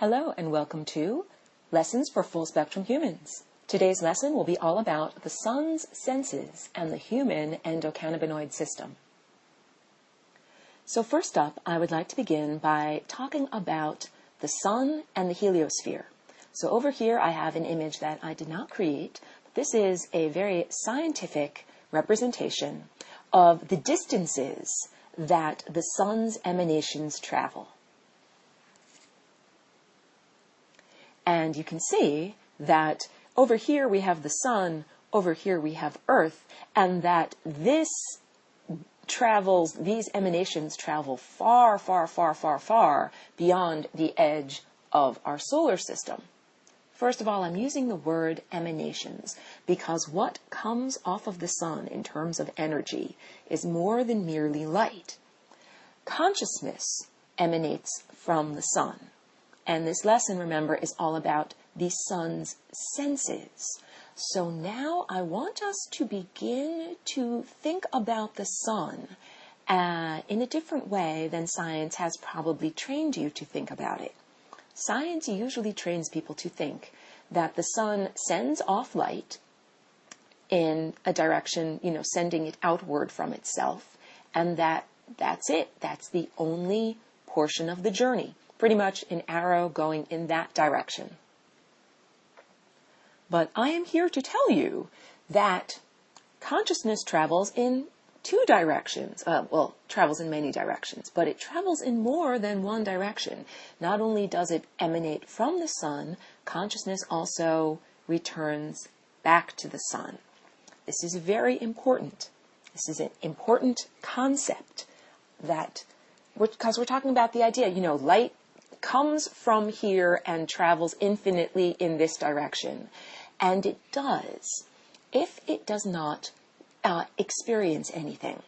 Hello and welcome to Lessons for Full Spectrum Humans. Today's lesson will be all about the sun's senses and the human endocannabinoid system. So first up, I would like to begin by talking about the sun and the heliosphere. So over here I have an image that I did not create. This is a very scientific representation of the distances that the sun's emanations travel. And you can see that over here we have the sun, over here we have Earth, and that these emanations travel far, far, far, far, far beyond the edge of our solar system. First of all, I'm using the word emanations because what comes off of the sun in terms of energy is more than merely light. Consciousness emanates from the sun. And this lesson, remember, is all about the sun's senses. So now I want us to begin to think about the sun in a different way than science has probably trained you to think about it. Science usually trains people to think that the sun sends off light in a direction, sending it outward from itself, and that's it. That's the only portion of the journey. Pretty much an arrow going in that direction. But I am here to tell you that consciousness travels in two directions. Travels in many directions, but it travels in more than one direction. Not only does it emanate from the sun, consciousness also returns back to the sun. This is very important. This is an important concept because we're talking about the idea, light comes from here and travels infinitely in this direction. And it does, if it does not experience anything.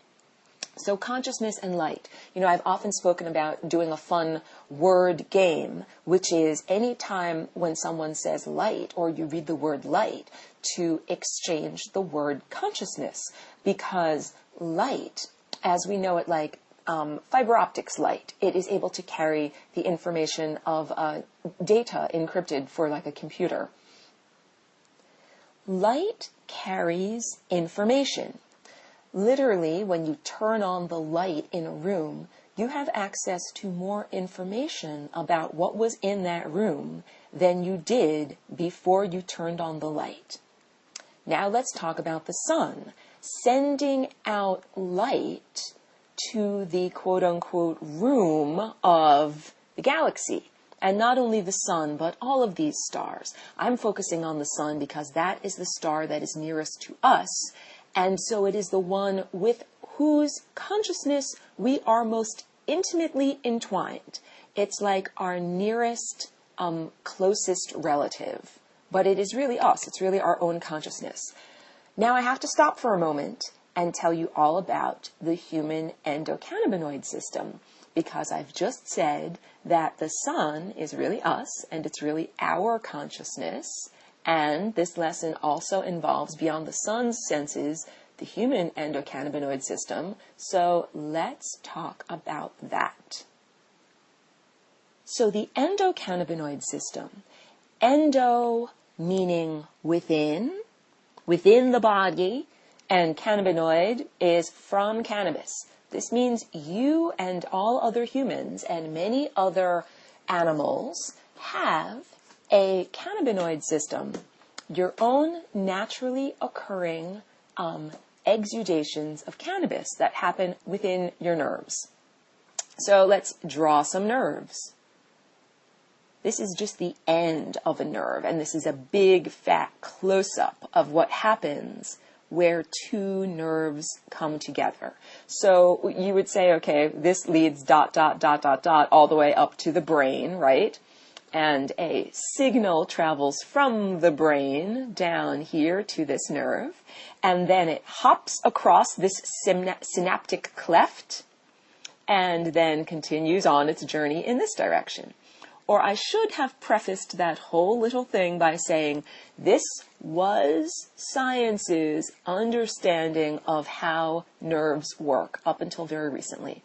So consciousness and light. I've often spoken about doing a fun word game, which is any time when someone says light or you read the word light, to exchange the word consciousness. Because light, as we know it like fiber optics light, it is able to carry the information of data encrypted for like a computer. Light carries information. Literally, when you turn on the light in a room, you have access to more information about what was in that room than you did before you turned on the light. Now let's talk about the sun. Sending out light to the quote-unquote room of the galaxy. And not only the sun, but all of these stars. I'm focusing on the sun because that is the star that is nearest to us. And so it is the one with whose consciousness we are most intimately entwined. It's like our nearest, closest relative. But it is really us. It's really our own consciousness. Now I have to stop for a moment and tell you all about the human endocannabinoid system, because I've just said that the sun is really us, and it's really our consciousness, and this lesson also involves, beyond the sun's senses, the human endocannabinoid system, so let's talk about that. So the endocannabinoid system, endo meaning within the body, and cannabinoid is from cannabis. This means you and all other humans and many other animals have a cannabinoid system, your own naturally occurring exudations of cannabis that happen within your nerves. So let's draw some nerves. This is just the end of a nerve, and this is a big fat close-up of what happens where two nerves come together. So you would say, okay, this leads ... all the way up to the brain, right? And a signal travels from the brain down here to this nerve, and then it hops across this synaptic cleft, and then continues on its journey in this direction. Or I should have prefaced that whole little thing by saying this was science's understanding of how nerves work up until very recently.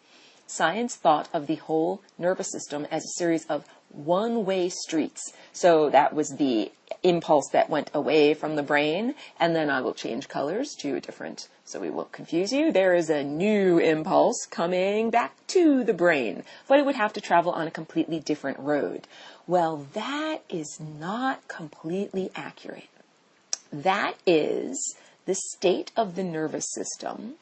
Science thought of the whole nervous system as a series of one-way streets. So that was the impulse that went away from the brain, and then I will change colors to a different, so we won't confuse you. There is a new impulse coming back to the brain, but it would have to travel on a completely different road. Well, that is not completely accurate. That is the state of the nervous system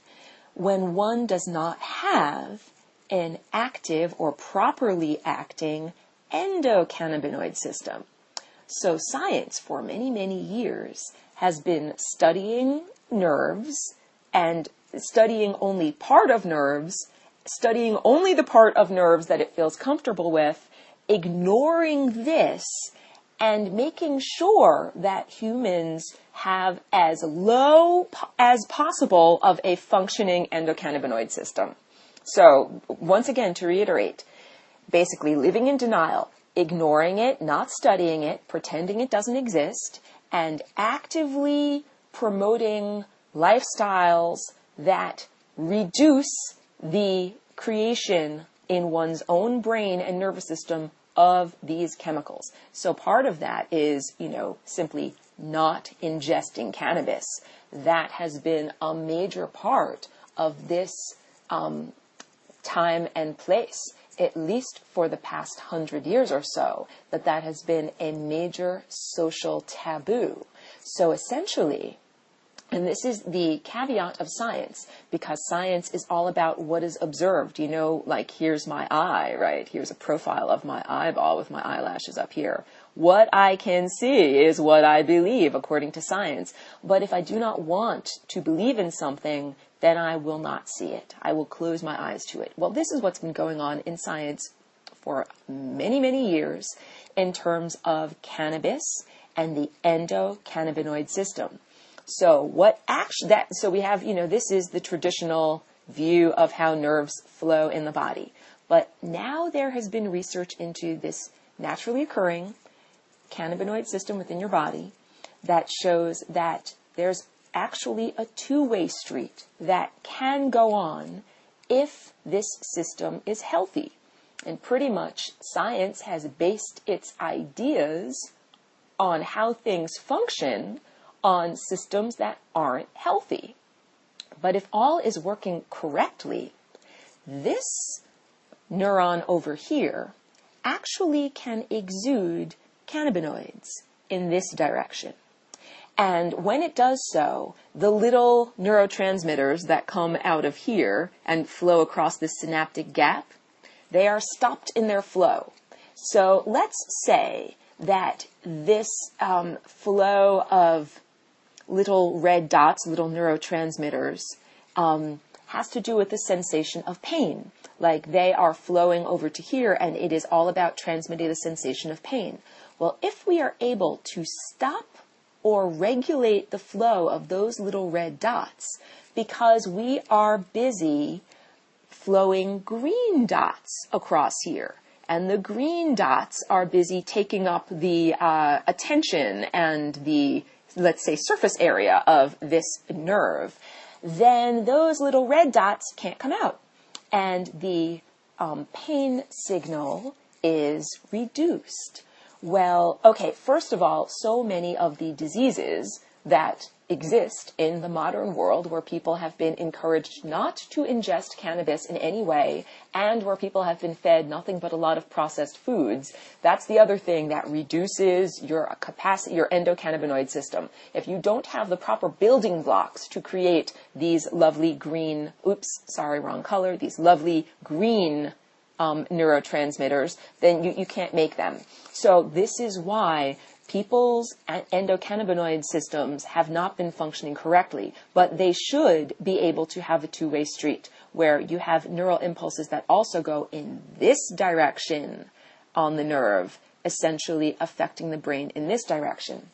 when one does not have an active or properly acting endocannabinoid system. So science for many, many years has been studying nerves and studying only part of nerves, studying only the part of nerves that it feels comfortable with, ignoring this, and making sure that humans have as low as possible of a functioning endocannabinoid system. So once again, to reiterate, basically living in denial, ignoring it, not studying it, pretending it doesn't exist, and actively promoting lifestyles that reduce the creation in one's own brain and nervous system of these chemicals. So part of that is, simply not ingesting cannabis. That has been a major part of this time and place, at least for the past 100 years or so, that has been a major social taboo. So essentially, and this is the caveat of science, because science is all about what is observed. Like here's my eye, right? Here's a profile of my eyeball with my eyelashes up here. What I can see is what I believe, according to science. But if I do not want to believe in something, then I will not see it. I will close my eyes to it. Well, this is what's been going on in science for many, many years in terms of cannabis and the endocannabinoid system. So we have, this is the traditional view of how nerves flow in the body. But now there has been research into this naturally occurring cannabinoid system within your body that shows that there's actually a two-way street that can go on if this system is healthy. And pretty much science has based its ideas on how things function on systems that aren't healthy. But if all is working correctly, this neuron over here actually can exude cannabinoids in this direction. And when it does so, the little neurotransmitters that come out of here and flow across this synaptic gap, they are stopped in their flow. So let's say that this flow of little red dots, little neurotransmitters, has to do with the sensation of pain. Like they are flowing over to here and it is all about transmitting the sensation of pain. Well, if we are able to stop or regulate the flow of those little red dots because we are busy flowing green dots across here, and the green dots are busy taking up the attention and the, let's say, surface area of this nerve, then those little red dots can't come out. And the pain signal is reduced. Well, okay, first of all, so many of the diseases that exist in the modern world where people have been encouraged not to ingest cannabis in any way and where people have been fed nothing but a lot of processed foods, that's the other thing that reduces your capacity, your endocannabinoid system. If you don't have the proper building blocks to create these lovely green, wrong color, these lovely green neurotransmitters, then you can't make them. So this is why people's endocannabinoid systems have not been functioning correctly, but they should be able to have a two-way street where you have neural impulses that also go in this direction on the nerve, essentially affecting the brain in this direction.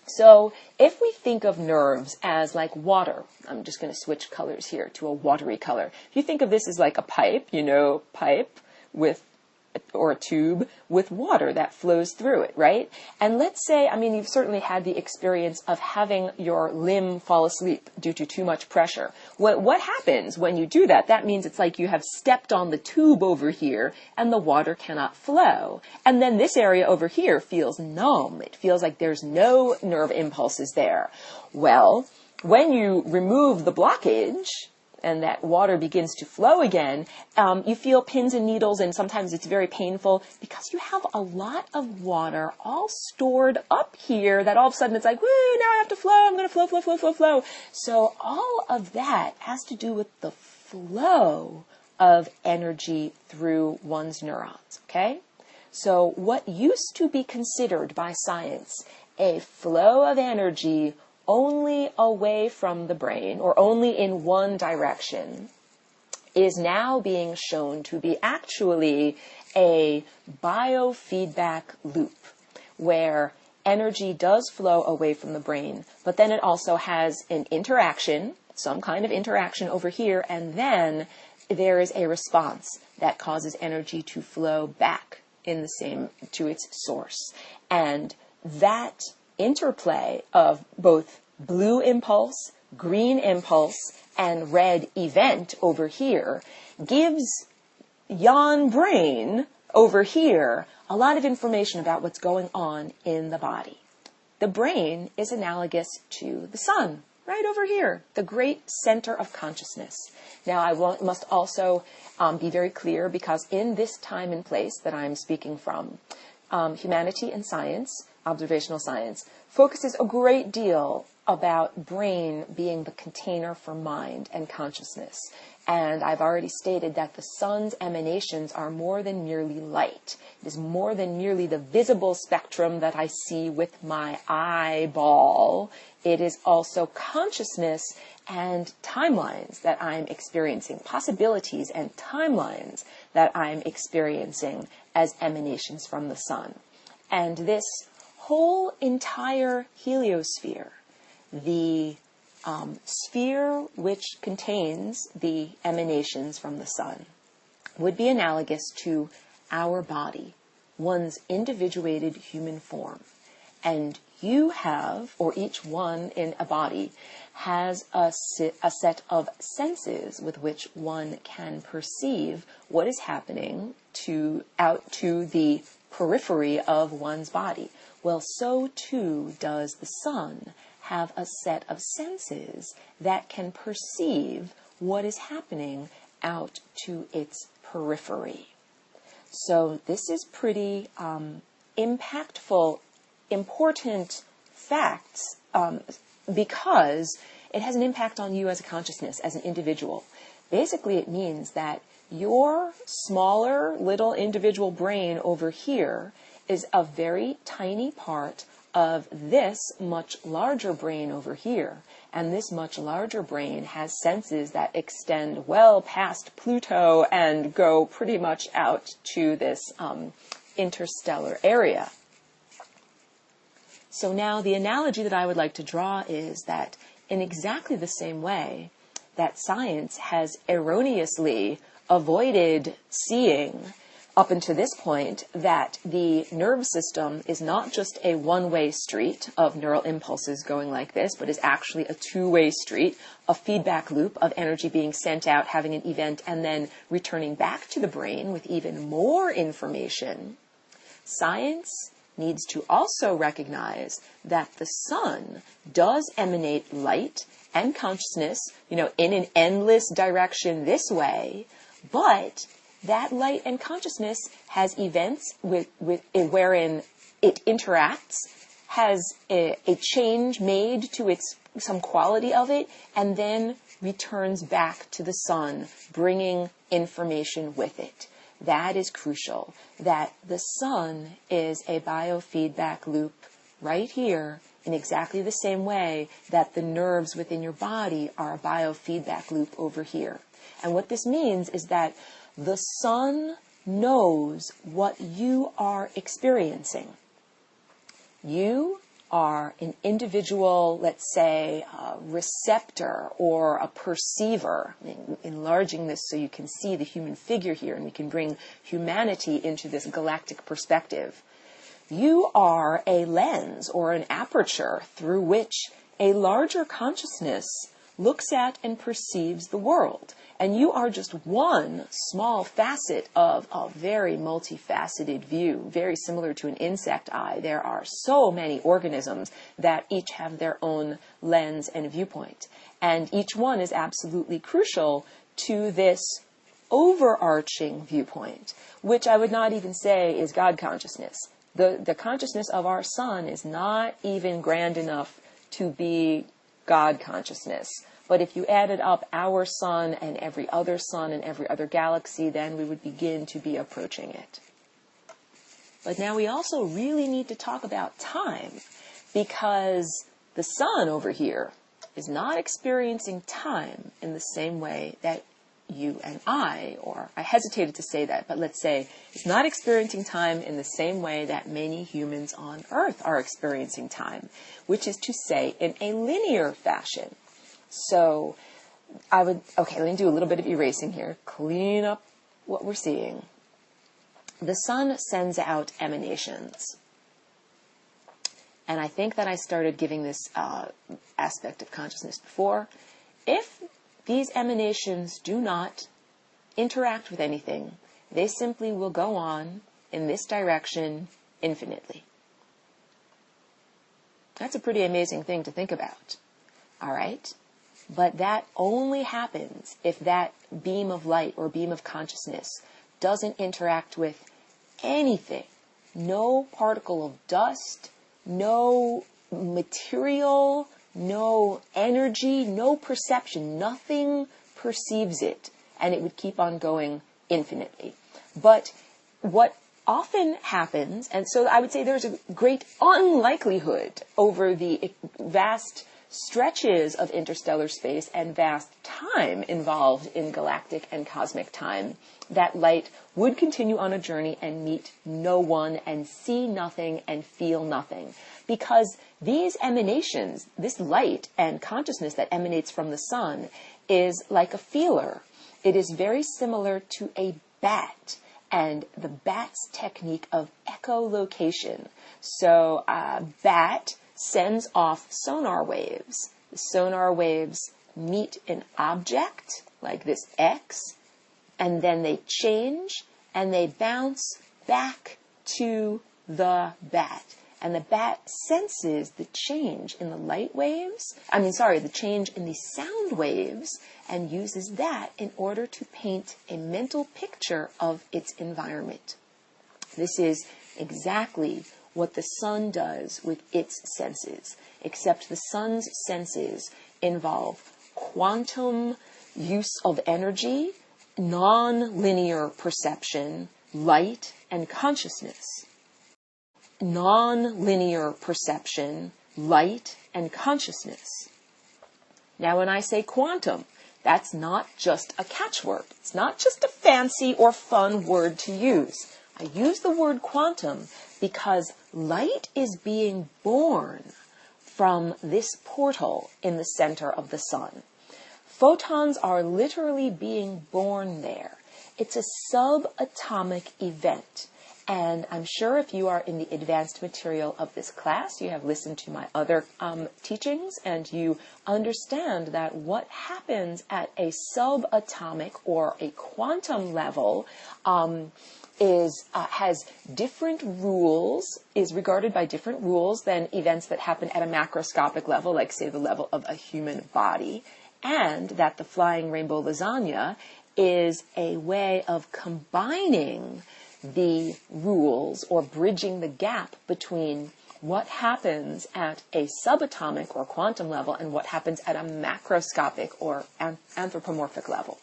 So if we think of nerves as like water, I'm just going to switch colors here to a watery color. If you think of this as like a pipe, pipe with or a tube with water that flows through it, right? And let's say, I mean, you've certainly had the experience of having your limb fall asleep due to too much pressure. What happens when you do that? That means it's like you have stepped on the tube over here and the water cannot flow. And then this area over here feels numb. It feels like there's no nerve impulses there. Well, when you remove the blockage, and that water begins to flow again, you feel pins and needles, and sometimes it's very painful because you have a lot of water all stored up here that all of a sudden it's like, woo, now I have to flow, I'm going to flow, flow, flow, flow, flow. So all of that has to do with the flow of energy through one's neurons, okay? So what used to be considered by science a flow of energy only away from the brain or only in one direction is now being shown to be actually a biofeedback loop where energy does flow away from the brain, but then it also has an interaction, some kind of interaction over here, and then there is a response that causes energy to flow back in the same to its source. And that interplay of both blue impulse, green impulse, and red event over here gives yon brain over here a lot of information about what's going on in the body. The brain is analogous to the sun, right over here, the great center of consciousness. Now, I must also be very clear, because in this time and place that I'm speaking from, humanity and science, observational science, focuses a great deal about brain being the container for mind and consciousness. And I've already stated that the sun's emanations are more than merely light. It is more than merely the visible spectrum that I see with my eyeball. It is also consciousness and timelines that I'm experiencing, possibilities and timelines that I'm experiencing as emanations from the sun. And this whole entire heliosphere, the sphere which contains the emanations from the sun, would be analogous to our body, one's individuated human form. And you have, or each one in a body, has a set of senses with which one can perceive what is happening out to the periphery of one's body. Well, so too does the sun have a set of senses that can perceive what is happening out to its periphery. So this is pretty impactful, important facts, because it has an impact on you as a consciousness, as an individual. Basically, it means that your smaller little individual brain over here is a very tiny part of this much larger brain over here. And this much larger brain has senses that extend well past Pluto and go pretty much out to this interstellar area. So now the analogy that I would like to draw is that in exactly the same way that science has erroneously avoided seeing up until this point that the nerve system is not just a one-way street of neural impulses going like this, but is actually a two-way street, a feedback loop of energy being sent out, having an event, and then returning back to the brain with even more information. Science needs to also recognize that the sun does emanate light and consciousness, in an endless direction this way, but that light and consciousness has events wherein it interacts, has a change made to some quality of it, and then returns back to the sun, bringing information with it. That is crucial, that the sun is a biofeedback loop right here in exactly the same way that the nerves within your body are a biofeedback loop over here. And what this means is that the sun knows what you are experiencing. You are an individual, let's say, receptor or a perceiver, enlarging this so you can see the human figure here and we can bring humanity into this galactic perspective. You are a lens or an aperture through which a larger consciousness looks at and perceives the world. And you are just one small facet of a very multifaceted view, very similar to an insect eye. There are so many organisms that each have their own lens and viewpoint. And each one is absolutely crucial to this overarching viewpoint, which I would not even say is God consciousness. The consciousness of our sun is not even grand enough to be God consciousness. But if you added up our sun and every other galaxy, then we would begin to be approaching it. But now we also really need to talk about time, because the sun over here is not experiencing time in the same way that you and or I hesitated to say that, but let's say it's not experiencing time in the same way that many humans on Earth are experiencing time, which is to say in a linear fashion. So let me do a little bit of erasing here, clean up what we're seeing. The sun sends out emanations. And I think that I started giving this aspect of consciousness before. If these emanations do not interact with anything, they simply will go on in this direction infinitely. That's a pretty amazing thing to think about. All right? But that only happens if that beam of light or beam of consciousness doesn't interact with anything. No particle of dust, no material, no energy, no perception. Nothing perceives it, and it would keep on going infinitely. But what often happens, and so I would say there's a great unlikelihood over the vast stretches of interstellar space and vast time involved in galactic and cosmic time, that light would continue on a journey and meet no one and see nothing and feel nothing. Because these emanations, this light and consciousness that emanates from the sun, is like a feeler. It is very similar to a bat and the bat's technique of echolocation. So a bat sends off sonar waves. The sonar waves meet an object, like this X, and then they change and they bounce back to the bat. And the bat senses the change in the the change in the sound waves, and uses that in order to paint a mental picture of its environment. This is exactly what the sun does with its senses, except the sun's senses involve quantum use of energy, non-linear perception, light, and consciousness. Non-linear perception, light, and consciousness. Now, when I say quantum, that's not just a catchword. It's not just a fancy or fun word to use. I use the word quantum because light is being born from this portal in the center of the sun. Photons are literally being born there. It's a subatomic event. And I'm sure if you are in the advanced material of this class, you have listened to my other teachings, and you understand that what happens at a subatomic or a quantum level has different rules, is regarded by different rules than events that happen at a macroscopic level, like, say, the level of a human body, and that the flying rainbow lasagna is a way of combining the rules or bridging the gap between what happens at a subatomic or quantum level and what happens at a macroscopic or anthropomorphic level.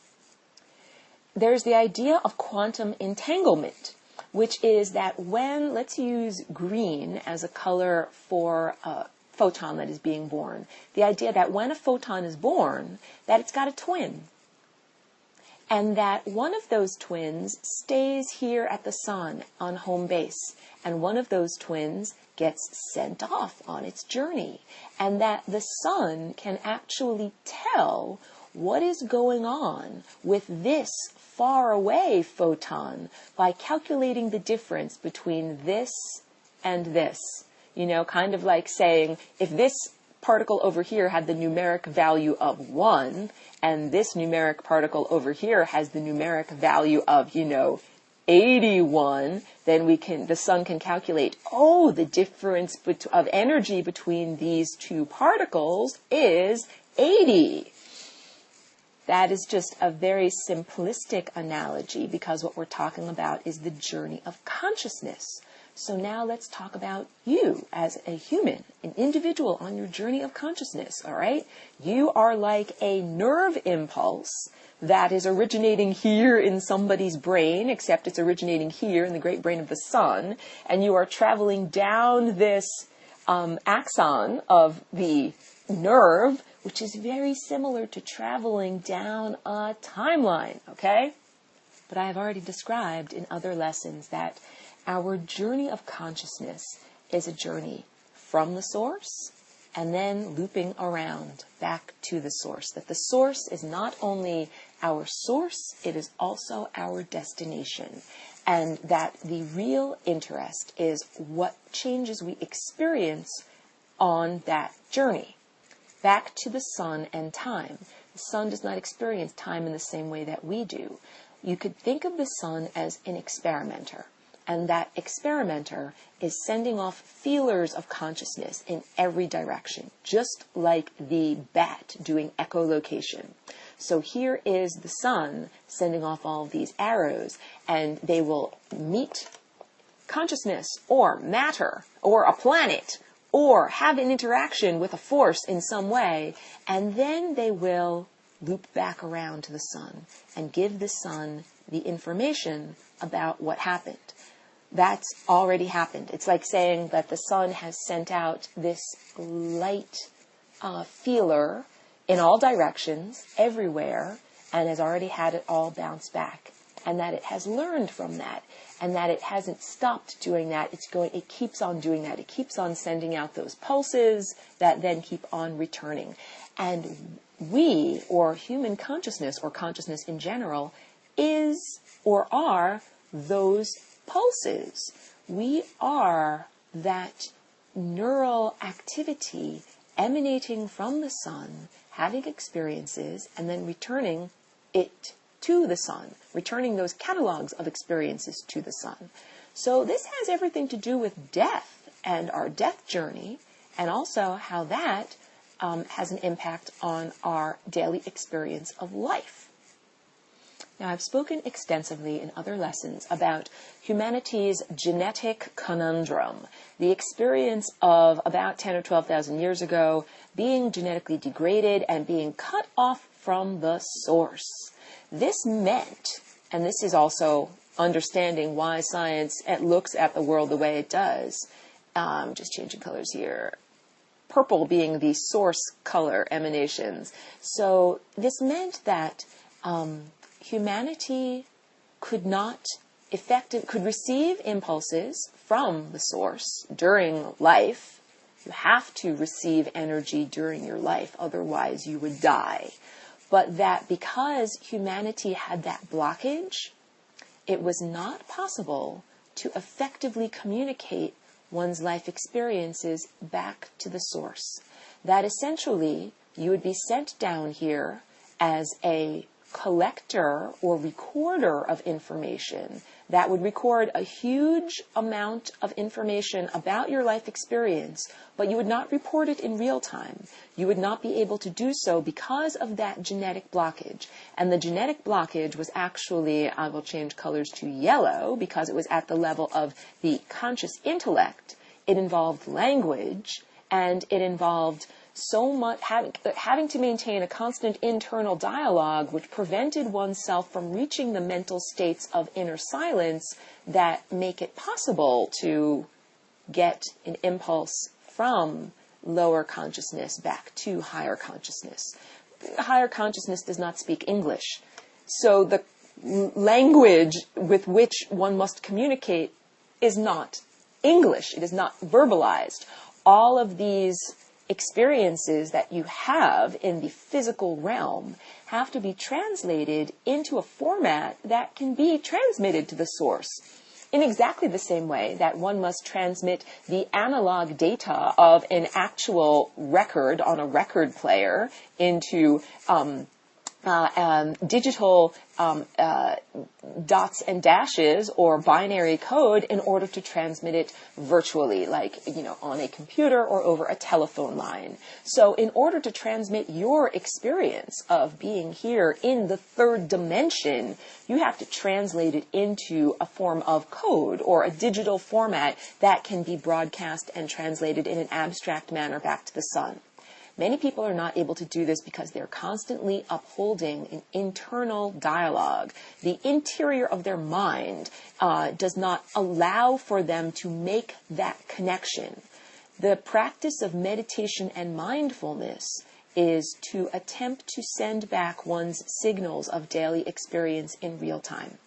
There's the idea of quantum entanglement, which is that when, let's use green as a color for a photon that is being born, the idea that when a photon is born, that it's got a twin. and that one of those twins stays here at the sun on home base, and one of those twins gets sent off on its journey, and that the sun can actually tell what is going on with this far away photon by calculating the difference between this and this. You know, kind of like saying, if this particle over here had the numeric value of 1, and this numeric particle over here has the numeric value of, 81, then the sun can calculate, oh, the difference of energy between these two particles is 80. That is just a very simplistic analogy, because what we're talking about is the journey of consciousness. So now let's talk about you as a human, an individual on your journey of consciousness, all right? You are like a nerve impulse that is originating here in somebody's brain, except it's originating here in the great brain of the sun, and you are traveling down this axon of the nerve, which is very similar to traveling down a timeline, okay? But I have already described in other lessons that our journey of consciousness is a journey from the source and then looping around back to the source. That the source is not only our source, it is also our destination. And that the real interest is what changes we experience on that journey. Back to the sun and time. The sun does not experience time in the same way that we do. You could think of the sun as an experimenter. And that experimenter is sending off feelers of consciousness in every direction, just like the bat doing echolocation. So here is the sun sending off all of these arrows, and they will meet consciousness or matter or a planet or have an interaction with a force in some way, and then they will loop back around to the sun and give the sun the information about what happened. That's already happened. It's like saying that the sun has sent out this light feeler in all directions, everywhere, and has already had it all bounce back. And that it has learned from that, and that it hasn't stopped doing that. It keeps on doing that. It keeps on sending out those pulses that then keep on returning. And we, or human consciousness, or consciousness in general, is or are those pulses. We are that neural activity emanating from the sun, having experiences, and then returning it to the sun, returning those catalogs of experiences to the sun. So this has everything to do with death and our death journey, and also how that has an impact on our daily experience of life. Now, I've spoken extensively in other lessons about humanity's genetic conundrum, the experience of about 10 or 12,000 years ago being genetically degraded and being cut off from the source. This meant, and this is also understanding why science looks at the world the way it does, just changing colors here, purple being the source color emanations. So this meant that humanity could receive impulses from the source during life. You have to receive energy during your life, otherwise you would die. But that because humanity had that blockage, it was not possible to effectively communicate one's life experiences back to the source. That essentially you would be sent down here as a collector or recorder of information that would record a huge amount of information about your life experience, but you would not report it in real time. You would not be able to do so because of that genetic blockage. And the genetic blockage was actually, I will change colors to yellow, because it was at the level of the conscious intellect. It involved language, and it involved so much having to maintain a constant internal dialogue, which prevented oneself from reaching the mental states of inner silence that make it possible to get an impulse from lower consciousness back to higher consciousness. Higher consciousness does not speak English. So the language with which one must communicate is not English. It is not verbalized. All of these experiences that you have in the physical realm have to be translated into a format that can be transmitted to the source in exactly the same way that one must transmit the analog data of an actual record on a record player into digital dots and dashes or binary code in order to transmit it virtually, like, on a computer or over a telephone line. So in order to transmit your experience of being here in the third dimension, you have to translate it into a form of code or a digital format that can be broadcast and translated in an abstract manner back to the sun. Many people are not able to do this because they're constantly upholding an internal dialogue. The interior of their mind does not allow for them to make that connection. The practice of meditation and mindfulness is to attempt to send back one's signals of daily experience in real time.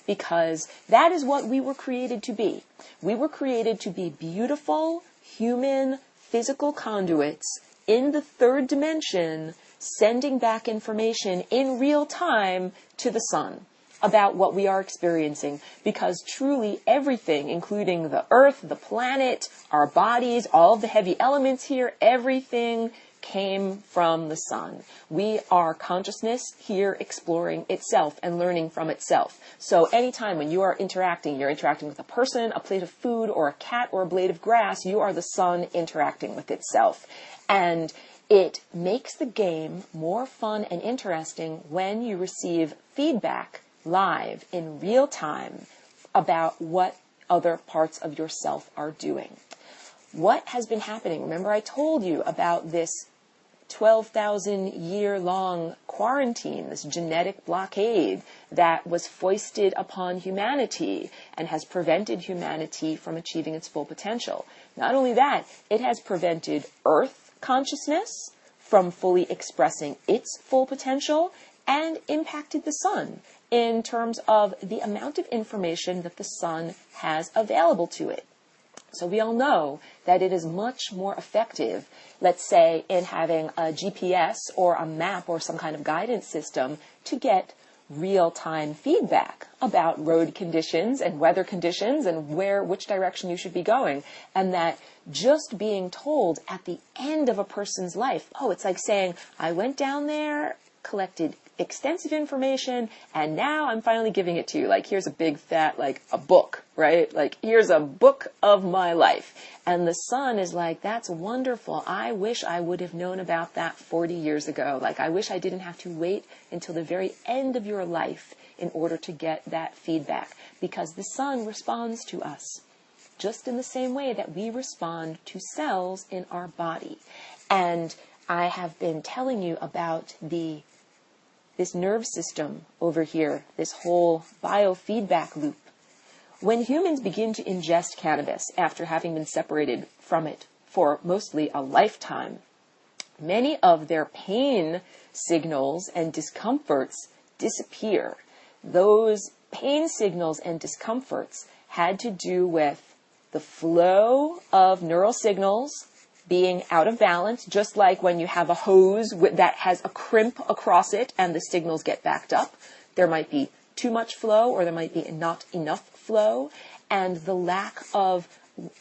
Because that is what we were created to be. We were created to be beautiful, human, physical conduits in the third dimension, sending back information in real time to the sun about what we are experiencing. Because truly everything, including the earth, the planet, our bodies, all of the heavy elements here, everything came from the sun. We are consciousness here exploring itself and learning from itself. So anytime when you're interacting with a person, a plate of food, or a cat, or a blade of grass, you are the sun interacting with itself. And it makes the game more fun and interesting when you receive feedback live in real time about what other parts of yourself are doing. What has been happening? Remember, I told you about this 12,000-year-long quarantine, this genetic blockade that was foisted upon humanity and has prevented humanity from achieving its full potential. Not only that, it has prevented Earth consciousness from fully expressing its full potential and impacted the sun in terms of the amount of information that the sun has available to it. So we all know that it is much more effective, let's say, in having a GPS or a map or some kind of guidance system to get real-time feedback about road conditions and weather conditions and which direction you should be going. And that just being told at the end of a person's life, it's like saying, I went down there, collected extensive information, and now I'm finally giving it to you. Like, here's a big fat, like a book, right? Like, here's a book of my life. And the sun is like, that's wonderful. I wish I would have known about that 40 years ago. Like, I wish I didn't have to wait until the very end of your life in order to get that feedback. Because the sun responds to us just in the same way that we respond to cells in our body. And I have been telling you about this nerve system over here, this whole biofeedback loop. When humans begin to ingest cannabis after having been separated from it for mostly a lifetime, many of their pain signals and discomforts disappear. Those pain signals and discomforts had to do with the flow of neural signals being out of balance, just like when you have a hose that has a crimp across it and the signals get backed up. There might be too much flow or there might be not enough flow, and the lack of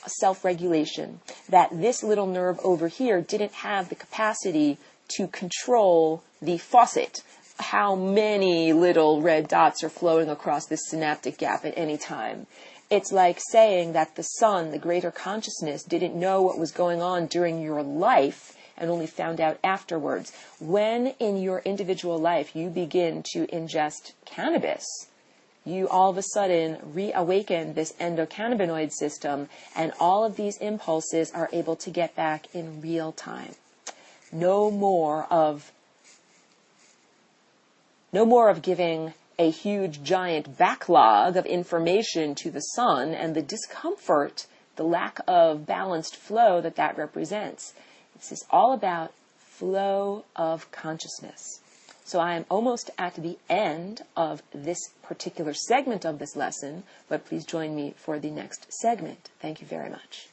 self-regulation, that this little nerve over here didn't have the capacity to control the faucet, how many little red dots are flowing across this synaptic gap at any time. It's like saying that the sun, the greater consciousness, didn't know what was going on during your life and only found out afterwards. When in your individual life you begin to ingest cannabis, you all of a sudden reawaken this endocannabinoid system, and all of these impulses are able to get back in real time. No more of giving a huge giant backlog of information to the sun and the discomfort, the lack of balanced flow that represents. This is all about flow of consciousness. So I am almost at the end of this particular segment of this lesson, but please join me for the next segment. Thank you very much.